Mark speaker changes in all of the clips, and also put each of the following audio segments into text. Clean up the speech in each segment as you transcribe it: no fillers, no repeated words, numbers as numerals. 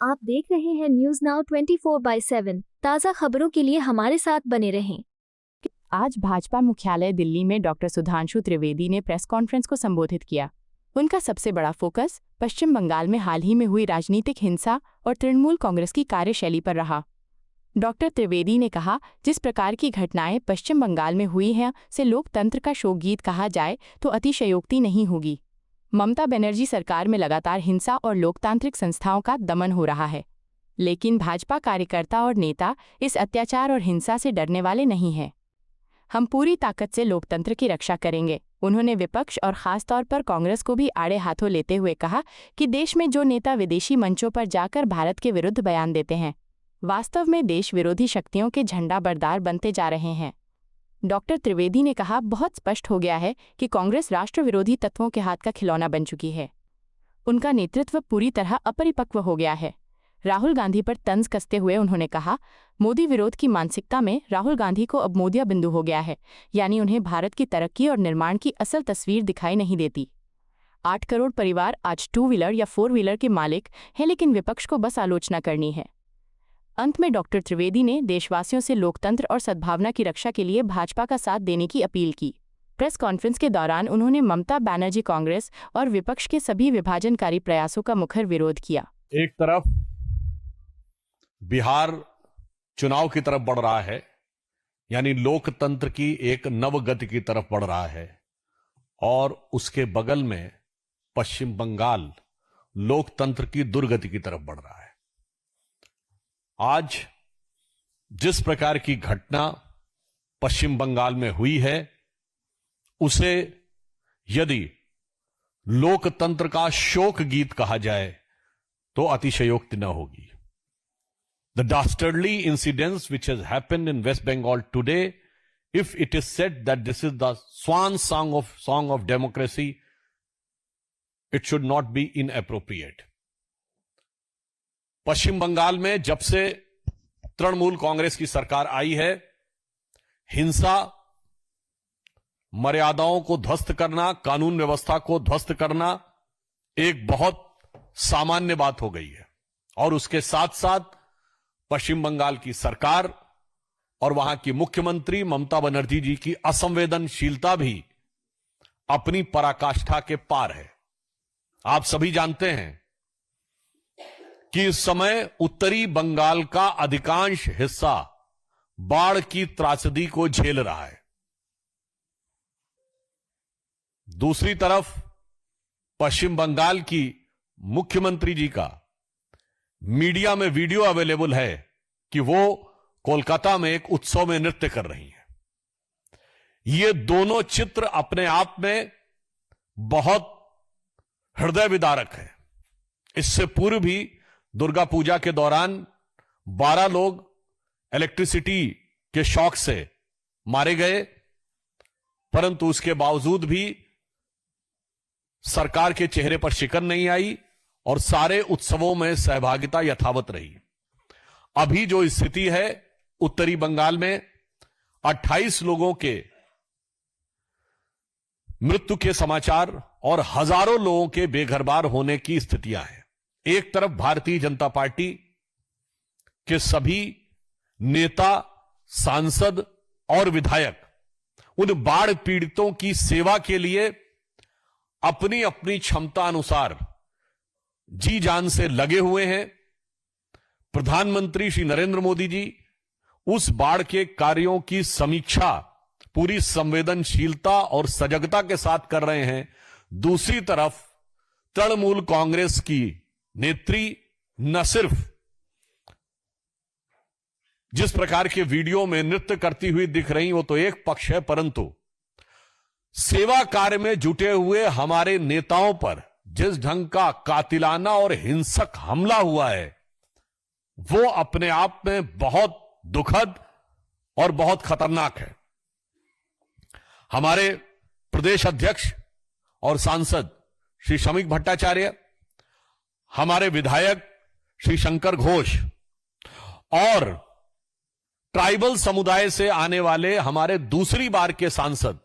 Speaker 1: आप देख रहे हैं न्यूज नाउ 24/7 ताज़ा खबरों के लिए हमारे साथ बने रहें।
Speaker 2: आज भाजपा मुख्यालय दिल्ली में डॉक्टर सुधांशु त्रिवेदी ने प्रेस कॉन्फ्रेंस को संबोधित किया। उनका सबसे बड़ा फोकस पश्चिम बंगाल में हाल ही में हुई राजनीतिक हिंसा और तृणमूल कांग्रेस की कार्यशैली पर रहा। डॉक्टर त्रिवेदी ने कहा, जिस प्रकार की घटनाएं पश्चिम बंगाल में हुई हैं से लोकतंत्र का शोकगीत कहा जाए तो अतिशयोक्ति नहीं होगी। ममता बनर्जी सरकार में लगातार हिंसा और लोकतांत्रिक संस्थाओं का दमन हो रहा है, लेकिन भाजपा कार्यकर्ता और नेता इस अत्याचार और हिंसा से डरने वाले नहीं हैं। हम पूरी ताकत से लोकतंत्र की रक्षा करेंगे। उन्होंने विपक्ष और खासतौर पर कांग्रेस को भी आड़े हाथों लेते हुए कहा कि देश में जो नेता विदेशी मंचों पर जाकर भारत के विरुद्ध बयान देते हैं, वास्तव में देश विरोधी शक्तियों के झंडा बरदार बनते जा रहे हैं। डॉक्टर त्रिवेदी ने कहा, बहुत स्पष्ट हो गया है कि कांग्रेस राष्ट्र विरोधी तत्वों के हाथ का खिलौना बन चुकी है। उनका नेतृत्व पूरी तरह अपरिपक्व हो गया है। राहुल गांधी पर तंज कसते हुए उन्होंने कहा, मोदी विरोध की मानसिकता में राहुल गांधी को अब मोदिया बिंदु हो गया है, यानी उन्हें भारत की तरक्की और निर्माण की असल तस्वीर दिखाई नहीं देती। 8 करोड़ परिवार आज 2 व्हीलर या 4 व्हीलर के मालिक हैं, लेकिन विपक्ष को बस आलोचना करनी है। अंत में डॉक्टर त्रिवेदी ने देशवासियों से लोकतंत्र और सद्भावना की रक्षा के लिए भाजपा का साथ देने की अपील की। प्रेस कॉन्फ्रेंस के दौरान उन्होंने ममता बनर्जी कांग्रेस और विपक्ष के सभी विभाजनकारी प्रयासों का मुखर विरोध किया।
Speaker 3: एक तरफ बिहार चुनाव की तरफ बढ़ रहा है, यानी लोकतंत्र की एक नवगति की तरफ बढ़ रहा है, और उसके बगल में पश्चिम बंगाल लोकतंत्र की दुर्गति की तरफ बढ़ रहा है। आज जिस प्रकार की घटना पश्चिम बंगाल में हुई है, उसे यदि लोकतंत्र का शोक गीत कहा जाए तो अतिशयोक्ति न होगी। The dastardly incidents which has happened in West Bengal today, if it is said that this is the swan song of democracy, it should not be inappropriate. पश्चिम बंगाल में जब से तृणमूल कांग्रेस की सरकार आई है, हिंसा, मर्यादाओं को ध्वस्त करना, कानून व्यवस्था को ध्वस्त करना एक बहुत सामान्य बात हो गई है। और उसके साथ साथ पश्चिम बंगाल की सरकार और वहां की मुख्यमंत्री ममता बनर्जी जी की असंवेदनशीलता भी अपनी पराकाष्ठा के पार है। आप सभी जानते हैं कि इस समय उत्तरी बंगाल का अधिकांश हिस्सा बाढ़ की त्रासदी को झेल रहा है। दूसरी तरफ पश्चिम बंगाल की मुख्यमंत्री जी का मीडिया में वीडियो अवेलेबल है कि वो कोलकाता में एक उत्सव में नृत्य कर रही हैं। ये दोनों चित्र अपने आप में बहुत हृदय विदारक है। इससे पूर्व भी दुर्गा पूजा के दौरान 12 लोग इलेक्ट्रिसिटी के शॉक से मारे गए, परंतु उसके बावजूद भी सरकार के चेहरे पर शिकन नहीं आई और सारे उत्सवों में सहभागिता यथावत रही। अभी जो स्थिति है उत्तरी बंगाल में 28 लोगों के मृत्यु के समाचार और हजारों लोगों के बेघरबार होने की स्थितियां हैं। एक तरफ भारतीय जनता पार्टी के सभी नेता, सांसद और विधायक उन बाढ़ पीड़ितों की सेवा के लिए अपनी अपनी क्षमता अनुसार जी जान से लगे हुए हैं। प्रधानमंत्री श्री नरेंद्र मोदी जी उस बाढ़ के कार्यों की समीक्षा पूरी संवेदनशीलता और सजगता के साथ कर रहे हैं। दूसरी तरफ तृणमूल कांग्रेस की नेत्री न सिर्फ जिस प्रकार के वीडियो में नृत्य करती हुई दिख रही, वो तो एक पक्ष है, परंतु सेवा कार्य में जुटे हुए हमारे नेताओं पर जिस ढंग का कातिलाना और हिंसक हमला हुआ है, वो अपने आप में बहुत दुखद और बहुत खतरनाक है। हमारे प्रदेश अध्यक्ष और सांसद श्री शमीक भट्टाचार्य, हमारे विधायक श्री शंकर घोष और ट्राइबल समुदाय से आने वाले हमारे दूसरी बार के सांसद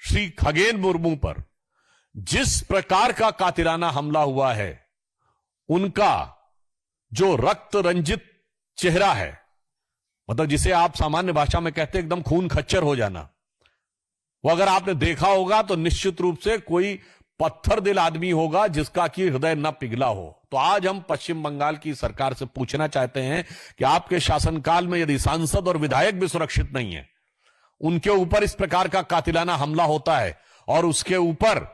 Speaker 3: श्री खगेन मुर्मू पर जिस प्रकार का कातिलाना हमला हुआ है, उनका जो रक्त रंजित चेहरा है, मतलब जिसे आप सामान्य भाषा में कहते हैं एकदम खून खच्चर हो जाना, वो अगर आपने देखा होगा तो निश्चित रूप से कोई पत्थर दिल आदमी होगा जिसका कि हृदय न पिघला हो। तो आज हम पश्चिम बंगाल की सरकार से पूछना चाहते हैं कि आपके शासनकाल में यदि सांसद और विधायक भी सुरक्षित नहीं है, उनके ऊपर इस प्रकार का कातिलाना हमला होता है और उसके ऊपर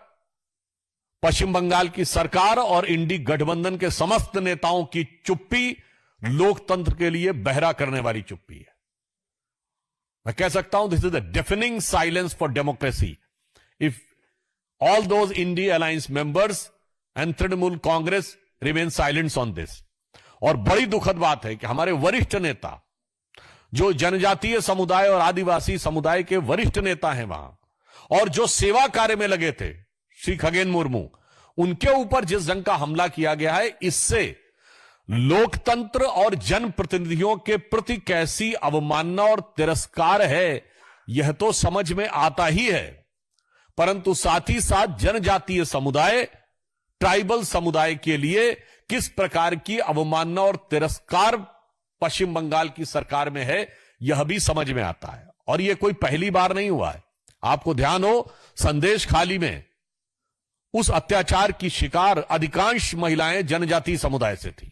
Speaker 3: पश्चिम बंगाल की सरकार और इंडी गठबंधन के समस्त नेताओं की चुप्पी लोकतंत्र के लिए बहरा करने वाली चुप्पी है। मैं कह सकता हूं this is the defining silence for democracy if all those INDI alliance members and Trinamool Congress remain silents on this. और बड़ी दुखद बात है कि हमारे वरिष्ठ नेता, जो जनजातीय समुदाय और आदिवासी समुदाय के वरिष्ठ नेता हैं वहां, और जो सेवा कार्य में लगे थे, श्री खगेन मुर्मू, उनके ऊपर जिस ढंग का हमला किया गया है, इससे लोकतंत्र और जनप्रतिनिधियों के प्रति कैसी अवमानना और तिरस्कार है, यह तो समझ में आता ही है। परंतु साथ ही साथ जनजातीय समुदाय, ट्राइबल समुदाय के लिए किस प्रकार की अवमानना और तिरस्कार पश्चिम बंगाल की सरकार में है, यह भी समझ में आता है। और यह कोई पहली बार नहीं हुआ है। आपको ध्यान हो, संदेश खाली में उस अत्याचार की शिकार अधिकांश महिलाएं जनजातीय समुदाय से थी,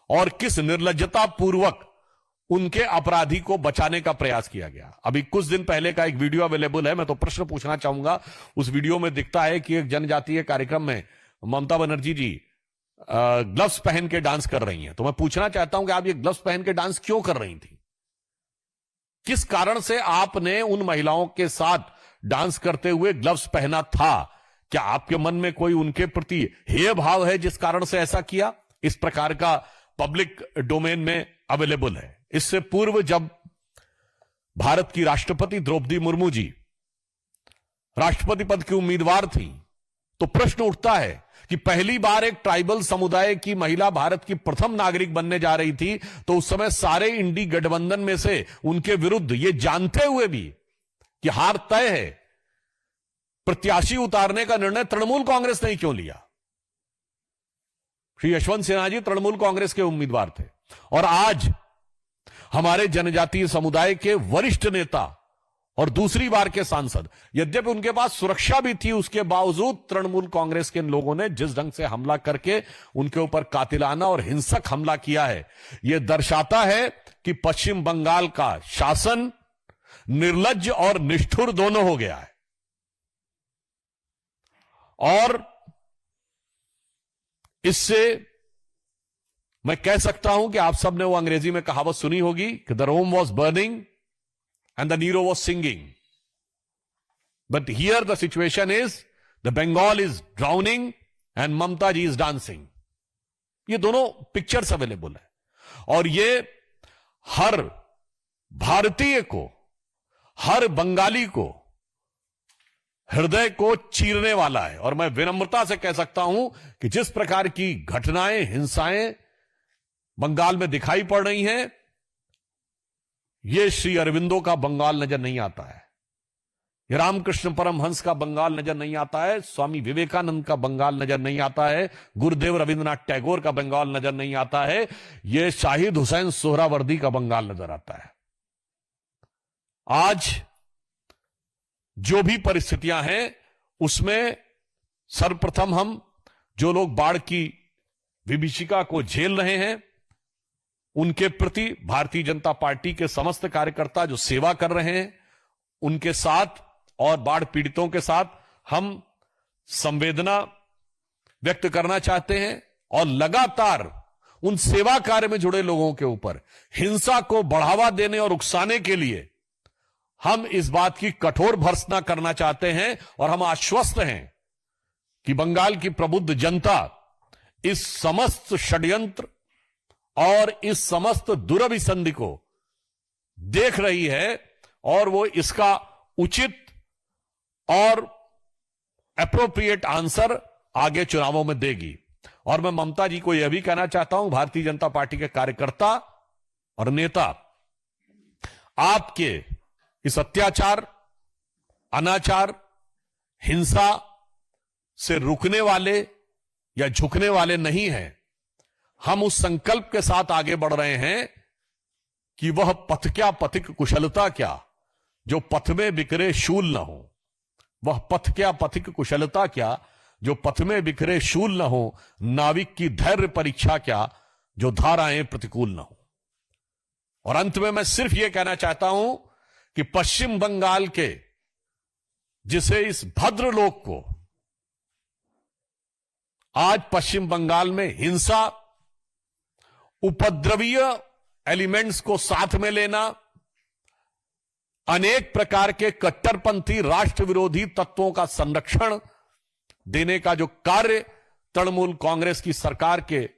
Speaker 3: और किस निर्लज्जता पूर्वक उनके अपराधी को बचाने का प्रयास किया गया। अभी कुछ दिन पहले का एक वीडियो अवेलेबल है, मैं तो प्रश्न पूछना चाहूंगा। उस वीडियो में दिखता है कि एक जनजातीय कार्यक्रम में ममता बनर्जी जी ग्लव्स पहन के डांस कर रही हैं। तो मैं पूछना चाहता हूं कि आप ये ग्लव्स पहन के डांस क्यों कर रही थी? किस कारण से आपने उन महिलाओं के साथ डांस करते हुए ग्लव्स पहना था? क्या आपके मन में कोई उनके प्रति हेय भाव है जिस कारण से ऐसा किया? इस प्रकार का पब्लिक डोमेन में अवेलेबल है। इससे पूर्व जब भारत की राष्ट्रपति द्रौपदी मुर्मू जी राष्ट्रपति पद की उम्मीदवार थी, तो प्रश्न उठता है कि पहली बार एक ट्राइबल समुदाय की महिला भारत की प्रथम नागरिक बनने जा रही थी, तो उस समय सारे इंडी गठबंधन में से उनके विरुद्ध, ये जानते हुए भी कि हार तय है, प्रत्याशी उतारने का निर्णय तृणमूल कांग्रेस ने क्यों लिया? श्री यशवंत सिन्हा जी तृणमूल कांग्रेस के उम्मीदवार थे, और आज हमारे जनजातीय समुदाय के वरिष्ठ नेता और दूसरी बार के सांसद, यद्यपि उनके पास सुरक्षा भी थी, उसके बावजूद तृणमूल कांग्रेस के लोगों ने जिस ढंग से हमला करके उनके ऊपर कातिलाना और हिंसक हमला किया है, यह दर्शाता है कि पश्चिम बंगाल का शासन निर्लज्ज और निष्ठुर दोनों हो गया है। और इससे मैं कह सकता हूं कि आप सबने वो अंग्रेजी में कहावत सुनी होगी कि the Rome was burning and the Nero was singing. But here the situation is, the Bengal is drowning and Mamta ji is dancing. ये दोनों पिक्चर्स अवेलेबल है, और ये हर भारतीय को, हर बंगाली को हृदय को चीरने वाला है। और मैं विनम्रता से कह सकता हूं कि जिस प्रकार की घटनाएं, हिंसाएं बंगाल में दिखाई पड़ रही हैं, ये श्री अरविंदो का बंगाल नजर नहीं आता है, ये रामकृष्ण परमहंस का बंगाल नजर नहीं आता है, स्वामी विवेकानंद का बंगाल नजर नहीं आता है, गुरुदेव रविंद्रनाथ टैगोर का बंगाल नजर नहीं आता है, ये शाहिद हुसैन सोहरावर्दी का बंगाल नजर आता है। आज जो भी परिस्थितियां हैं, उसमें सर्वप्रथम हम जो लोग बाढ़ की विभीषिका को झेल रहे हैं, उनके प्रति भारतीय जनता पार्टी के समस्त कार्यकर्ता जो सेवा कर रहे हैं, उनके साथ और बाढ़ पीड़ितों के साथ हम संवेदना व्यक्त करना चाहते हैं, और लगातार उन सेवा कार्य में जुड़े लोगों के ऊपर हिंसा को बढ़ावा देने और उकसाने के लिए हम इस बात की कठोर भर्त्सना करना चाहते हैं। और हम आश्वस्त हैं कि बंगाल की प्रबुद्ध जनता इस समस्त षड्यंत्र और इस समस्त दुरभिसंधि को देख रही है, और वो इसका उचित और एप्रोप्रिएट आंसर आगे चुनावों में देगी। और मैं ममता जी को यह भी कहना चाहता हूं, भारतीय जनता पार्टी के कार्यकर्ता और नेता, आपके इस अत्याचार, अनाचार, हिंसा से रुकने वाले या झुकने वाले नहीं हैं। हम उस संकल्प के साथ आगे बढ़ रहे हैं कि वह पथ क्या पथिक कुशलता क्या जो पथ में बिखरे शूल न हो। वह पथ क्या पथिक कुशलता क्या जो पथ में बिखरे शूल न हो। नाविक की धैर्य परीक्षा क्या जो धाराएं प्रतिकूल न हो। और अंत में मैं सिर्फ यह कहना चाहता हूं कि पश्चिम बंगाल के जिसे इस भद्रलोक को आज पश्चिम बंगाल में हिंसा, उपद्रवीय एलिमेंट्स को साथ में लेना, अनेक प्रकार के कट्टरपंथी राष्ट्र विरोधी तत्वों का संरक्षण देने का जो कार्य तृणमूल कांग्रेस की सरकार के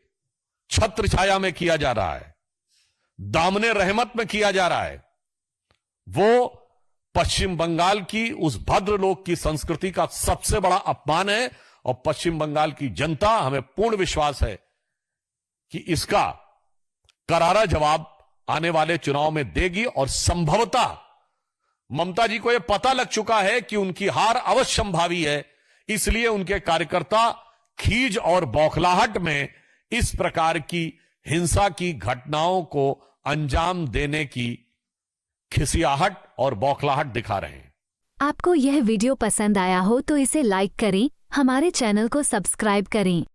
Speaker 3: छत्र छाया में किया जा रहा है, दामने रहमत में किया जा रहा है, वो पश्चिम बंगाल की उस भद्रलोक की संस्कृति का सबसे बड़ा अपमान है। और पश्चिम बंगाल की जनता, हमें पूर्ण विश्वास है कि इसका करारा जवाब आने वाले चुनाव में देगी। और संभवतः ममता जी को यह पता लग चुका है कि उनकी हार अवश्य संभावी है, इसलिए उनके कार्यकर्ता खीज और बौखलाहट में इस प्रकार की हिंसा की घटनाओं को अंजाम देने की खिसियाहट और बौखलाहट दिखा रहे हैं।
Speaker 1: आपको यह वीडियो पसंद आया हो तो इसे लाइक करें, हमारे चैनल को सब्सक्राइब करें।